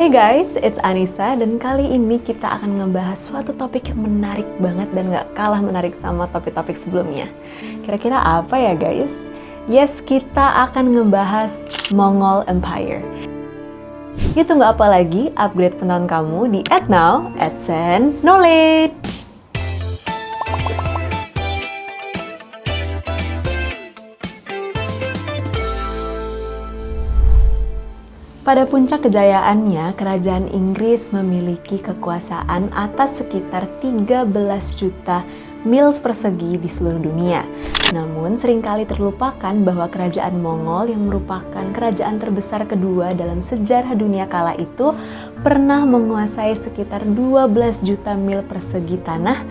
Hey guys, it's Anissa dan kali ini kita akan ngebahas suatu topik yang menarik banget dan gak kalah menarik sama topik-topik sebelumnya. Kira-kira apa ya guys? Yes, kita akan ngebahas Mongol Empire. Yuk tunggu apa lagi, upgrade penonton kamu di @now @sen_knowledge. Pada puncak kejayaannya, kerajaan Inggris memiliki kekuasaan atas sekitar 13 juta mil persegi di seluruh dunia. Namun seringkali terlupakan bahwa kerajaan Mongol yang merupakan kerajaan terbesar kedua dalam sejarah dunia kala itu pernah menguasai sekitar 12 juta mil persegi tanah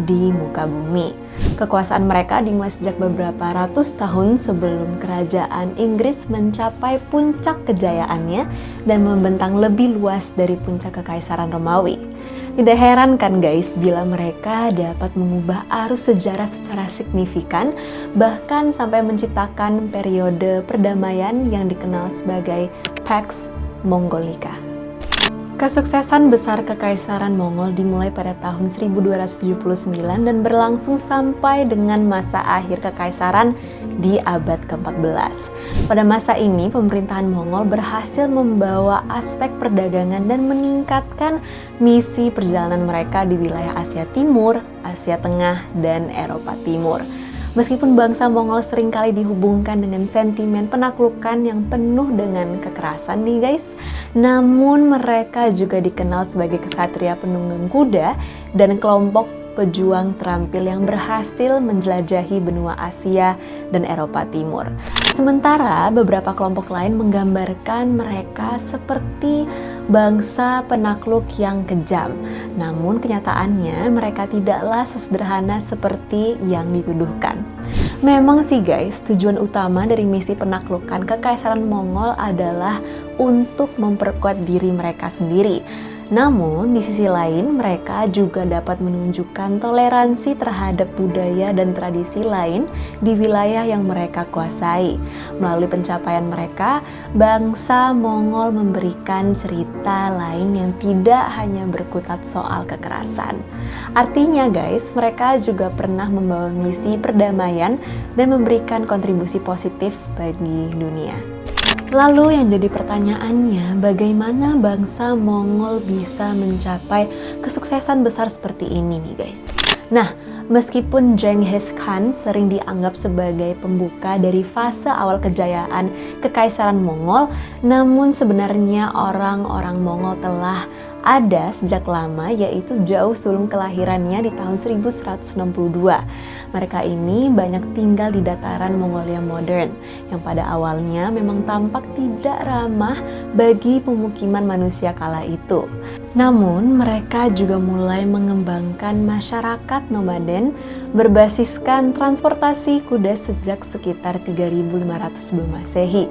di muka bumi. Kekuasaan mereka dimulai sejak beberapa ratus tahun sebelum kerajaan Inggris mencapai puncak kejayaannya dan membentang lebih luas dari puncak kekaisaran Romawi. Tidak heran kan guys bila mereka dapat mengubah arus sejarah secara signifikan, bahkan sampai menciptakan periode perdamaian yang dikenal sebagai Pax Mongolica. Kesuksesan besar Kekaisaran Mongol dimulai pada tahun 1279 dan berlangsung sampai dengan masa akhir Kekaisaran di abad ke-14. Pada masa ini, pemerintahan Mongol berhasil membawa aspek perdagangan dan meningkatkan misi perjalanan mereka di wilayah Asia Timur, Asia Tengah, dan Eropa Timur. Meskipun bangsa Mongol seringkali dihubungkan dengan sentimen penaklukan yang penuh dengan kekerasan nih guys, namun mereka juga dikenal sebagai kesatria penunggang kuda dan kelompok pejuang terampil yang berhasil menjelajahi benua Asia dan Eropa Timur. Sementara beberapa kelompok lain menggambarkan mereka seperti bangsa penakluk yang kejam. Namun kenyataannya mereka tidaklah sesederhana seperti yang dituduhkan. Memang sih guys, tujuan utama dari misi penaklukan Kekaisaran Mongol adalah untuk memperkuat diri mereka sendiri. Namun, di sisi lain, mereka juga dapat menunjukkan toleransi terhadap budaya dan tradisi lain di wilayah yang mereka kuasai. Melalui pencapaian mereka, bangsa Mongol memberikan cerita lain yang tidak hanya berkutat soal kekerasan. Artinya guys, mereka juga pernah membawa misi perdamaian dan memberikan kontribusi positif bagi dunia. Lalu yang jadi pertanyaannya, bagaimana bangsa Mongol bisa mencapai kesuksesan besar seperti ini nih guys? Nah, meskipun Genghis Khan sering dianggap sebagai pembuka dari fase awal kejayaan Kekaisaran Mongol, namun sebenarnya orang-orang Mongol telah ada sejak lama, yaitu jauh sebelum kelahirannya di tahun 1162. Mereka ini banyak tinggal di dataran Mongolia modern, yang pada awalnya memang tampak tidak ramah bagi pemukiman manusia kala itu. Namun, mereka juga mulai mengembangkan masyarakat nomaden berbasiskan transportasi kuda sejak sekitar 3500 sebelum Masehi.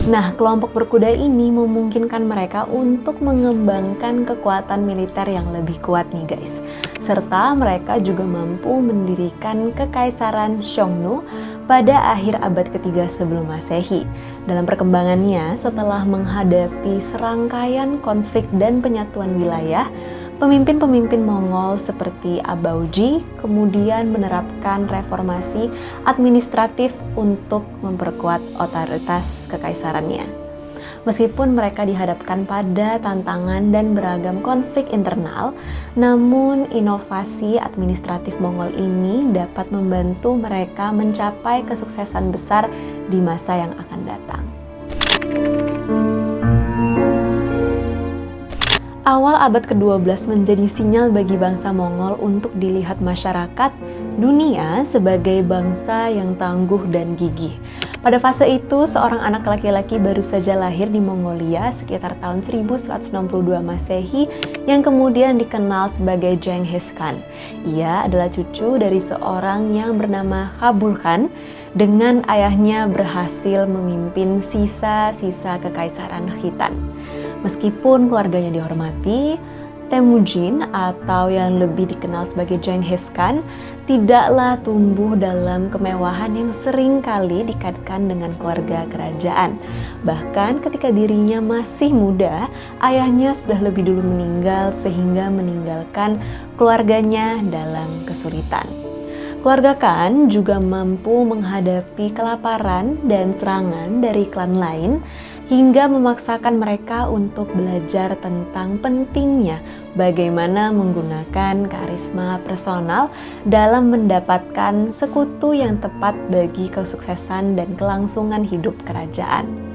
Nah, kelompok berkuda ini memungkinkan mereka untuk mengembangkan kekuatan militer yang lebih kuat nih guys. Serta mereka juga mampu mendirikan Kekaisaran Xiongnu pada akhir abad ketiga sebelum Masehi. Dalam perkembangannya, setelah menghadapi serangkaian konflik dan penyatuan wilayah, pemimpin-pemimpin Mongol seperti Abaoji kemudian menerapkan reformasi administratif untuk memperkuat otoritas kekaisarannya. Meskipun mereka dihadapkan pada tantangan dan beragam konflik internal, namun inovasi administratif Mongol ini dapat membantu mereka mencapai kesuksesan besar di masa yang akan datang. Awal abad ke-12 menjadi sinyal bagi bangsa Mongol untuk dilihat masyarakat dunia sebagai bangsa yang tangguh dan gigih. Pada fase itu, seorang anak laki-laki baru saja lahir di Mongolia sekitar tahun 1162 Masehi yang kemudian dikenal sebagai Genghis Khan. Ia adalah cucu dari seorang yang bernama Khabul Khan dengan ayahnya berhasil memimpin sisa-sisa Kekaisaran Khitan. Meskipun keluarganya dihormati, Temujin atau yang lebih dikenal sebagai Genghis Khan tidaklah tumbuh dalam kemewahan yang sering kali dikaitkan dengan keluarga kerajaan. Bahkan ketika dirinya masih muda, ayahnya sudah lebih dulu meninggal sehingga meninggalkan keluarganya dalam kesulitan. Keluarga Khan juga mampu menghadapi kelaparan dan serangan dari klan lain hingga memaksakan mereka untuk belajar tentang pentingnya bagaimana menggunakan karisma personal dalam mendapatkan sekutu yang tepat bagi kesuksesan dan kelangsungan hidup kerajaan.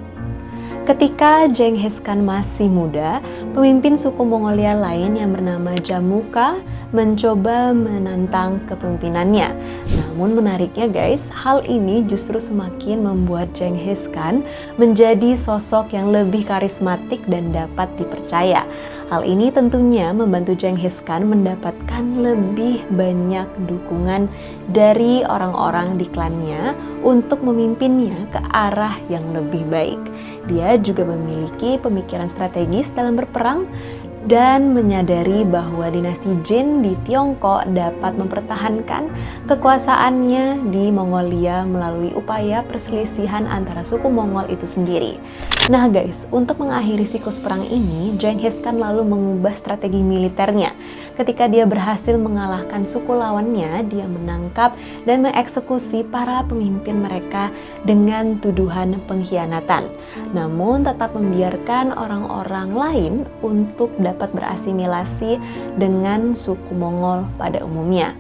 Ketika Genghis Khan masih muda, pemimpin suku Mongolia lain yang bernama Jamuka mencoba menantang kepemimpinannya. Namun menariknya guys, hal ini justru semakin membuat Genghis Khan menjadi sosok yang lebih karismatik dan dapat dipercaya. Hal ini tentunya membantu Genghis Khan mendapatkan lebih banyak dukungan dari orang-orang di klannya untuk memimpinnya ke arah yang lebih baik. Dia juga memiliki pemikiran strategis dalam berperang dan menyadari bahwa dinasti Jin di Tiongkok dapat mempertahankan kekuasaannya di Mongolia melalui upaya perselisihan antara suku Mongol itu sendiri. Nah guys, untuk mengakhiri siklus perang ini, Genghis Khan lalu mengubah strategi militernya. Ketika dia berhasil mengalahkan suku lawannya, dia menangkap dan mengeksekusi para pemimpin mereka dengan tuduhan pengkhianatan. Namun tetap membiarkan orang-orang lain untuk dapat berasimilasi dengan suku Mongol pada umumnya.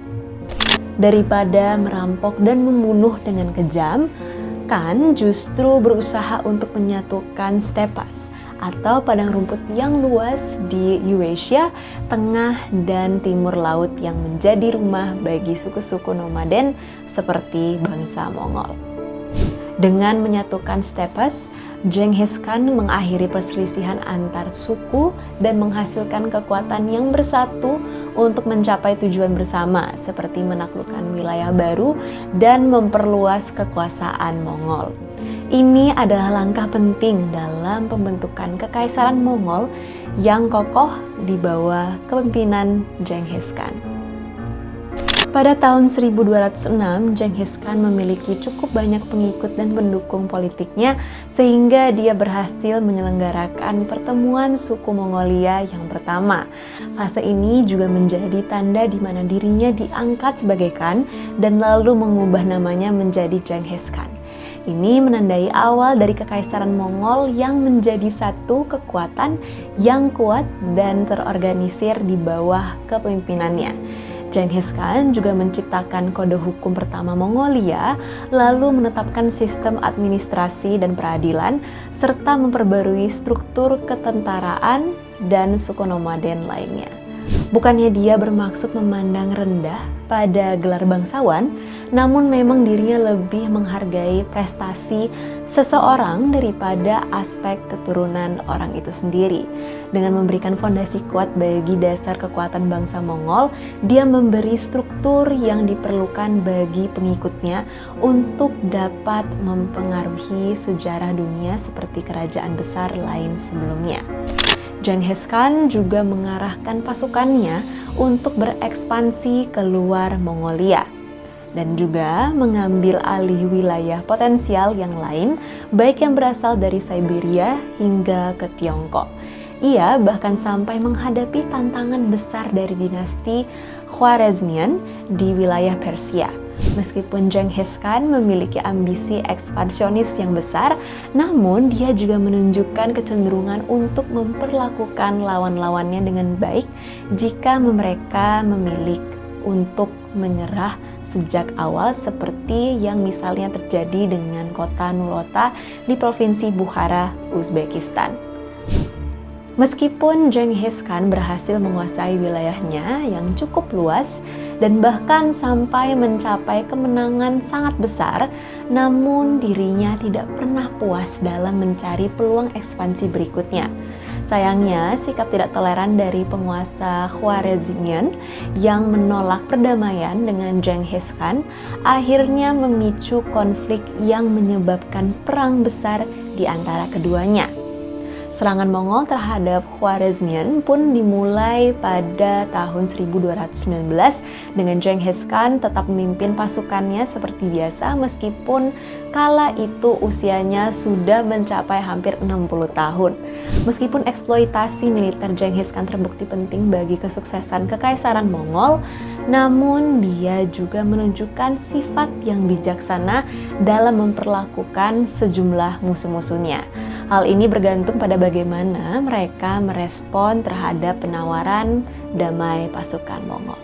Daripada merampok dan membunuh dengan kejam, Khan justru berusaha untuk menyatukan stepas atau padang rumput yang luas di Eurasia, tengah dan timur laut yang menjadi rumah bagi suku-suku nomaden seperti bangsa Mongol. Dengan menyatukan stepas, Genghis Khan mengakhiri perselisihan antar suku dan menghasilkan kekuatan yang bersatu untuk mencapai tujuan bersama seperti menaklukkan wilayah baru dan memperluas kekuasaan Mongol. Ini adalah langkah penting dalam pembentukan kekaisaran Mongol yang kokoh di bawah kepemimpinan Genghis Khan. Pada tahun 1206, Genghis Khan memiliki cukup banyak pengikut dan pendukung politiknya sehingga dia berhasil menyelenggarakan pertemuan suku Mongolia yang pertama. Fase ini juga menjadi tanda di mana dirinya diangkat sebagai Khan dan lalu mengubah namanya menjadi Genghis Khan. Ini menandai awal dari kekaisaran Mongol yang menjadi satu kekuatan yang kuat dan terorganisir di bawah kepemimpinannya. Genghis Khan juga menciptakan kode hukum pertama Mongolia, lalu menetapkan sistem administrasi dan peradilan, serta memperbarui struktur ketentaraan dan suku nomaden lainnya. Bukannya dia bermaksud memandang rendah pada gelar bangsawan, namun memang dirinya lebih menghargai prestasi seseorang daripada aspek keturunan orang itu sendiri. Dengan memberikan fondasi kuat bagi dasar kekuatan bangsa Mongol, dia memberi struktur yang diperlukan bagi pengikutnya untuk dapat mempengaruhi sejarah dunia seperti kerajaan besar lain sebelumnya. Genghis Khan juga mengarahkan pasukannya untuk berekspansi keluar Mongolia dan juga mengambil alih wilayah potensial yang lain, baik yang berasal dari Siberia hingga ke Tiongkok. Ia bahkan sampai menghadapi tantangan besar dari dinasti Khwarezmian di wilayah Persia. Meskipun Genghis Khan memiliki ambisi ekspansionis yang besar, namun dia juga menunjukkan kecenderungan untuk memperlakukan lawan-lawannya dengan baik jika mereka memilih untuk menyerah sejak awal, seperti yang misalnya terjadi dengan kota Nurota di provinsi Bukhara, Uzbekistan. Meskipun Genghis Khan berhasil menguasai wilayahnya yang cukup luas dan bahkan sampai mencapai kemenangan sangat besar, namun dirinya tidak pernah puas dalam mencari peluang ekspansi berikutnya. Sayangnya, sikap tidak toleran dari penguasa Khwarezmian yang menolak perdamaian dengan Genghis Khan akhirnya memicu konflik yang menyebabkan perang besar di antara keduanya. Serangan Mongol terhadap Khwarezmian pun dimulai pada tahun 1219 dengan Genghis Khan tetap memimpin pasukannya seperti biasa meskipun kala itu usianya sudah mencapai hampir 60 tahun. Meskipun eksploitasi militer Genghis Khan terbukti penting bagi kesuksesan Kekaisaran Mongol, namun dia juga menunjukkan sifat yang bijaksana dalam memperlakukan sejumlah musuh-musuhnya. Hal ini bergantung pada bagaimana mereka merespon terhadap penawaran damai pasukan Mongol.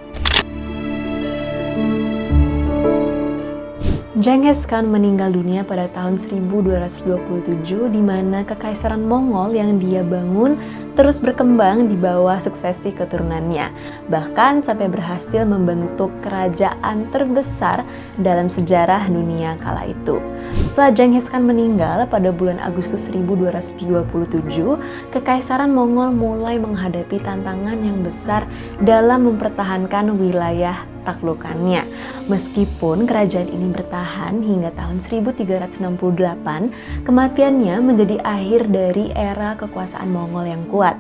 Genghis Khan meninggal dunia pada tahun 1227 di mana Kekaisaran Mongol yang dia bangun terus berkembang di bawah suksesi keturunannya, bahkan sampai berhasil membentuk kerajaan terbesar dalam sejarah dunia kala itu. Setelah Genghis Khan meninggal pada bulan Agustus 1227, Kekaisaran Mongol mulai menghadapi tantangan yang besar dalam mempertahankan wilayah taklukannya. Meskipun kerajaan ini bertahan hingga tahun 1368, kematiannya menjadi akhir dari era kekuasaan Mongol yang kuat.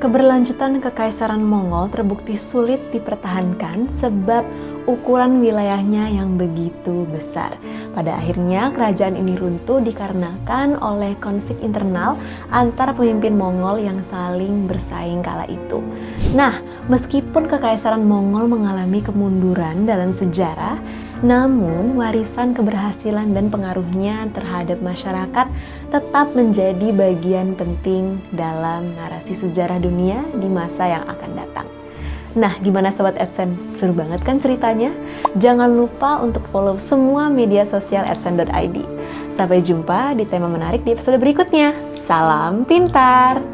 Keberlanjutan Kekaisaran Mongol terbukti sulit dipertahankan sebab ukuran wilayahnya yang begitu besar. Pada akhirnya kerajaan ini runtuh dikarenakan oleh konflik internal antar pemimpin Mongol yang saling bersaing kala itu. Nah, meskipun Kekaisaran Mongol mengalami kemunduran dalam sejarah, namun warisan keberhasilan dan pengaruhnya terhadap masyarakat tetap menjadi bagian penting dalam narasi sejarah dunia di masa yang akan datang. Nah, gimana Sobat AdSense? Seru banget kan ceritanya? Jangan lupa untuk follow semua media sosial adsense.id. Sampai jumpa di tema menarik di episode berikutnya. Salam pintar!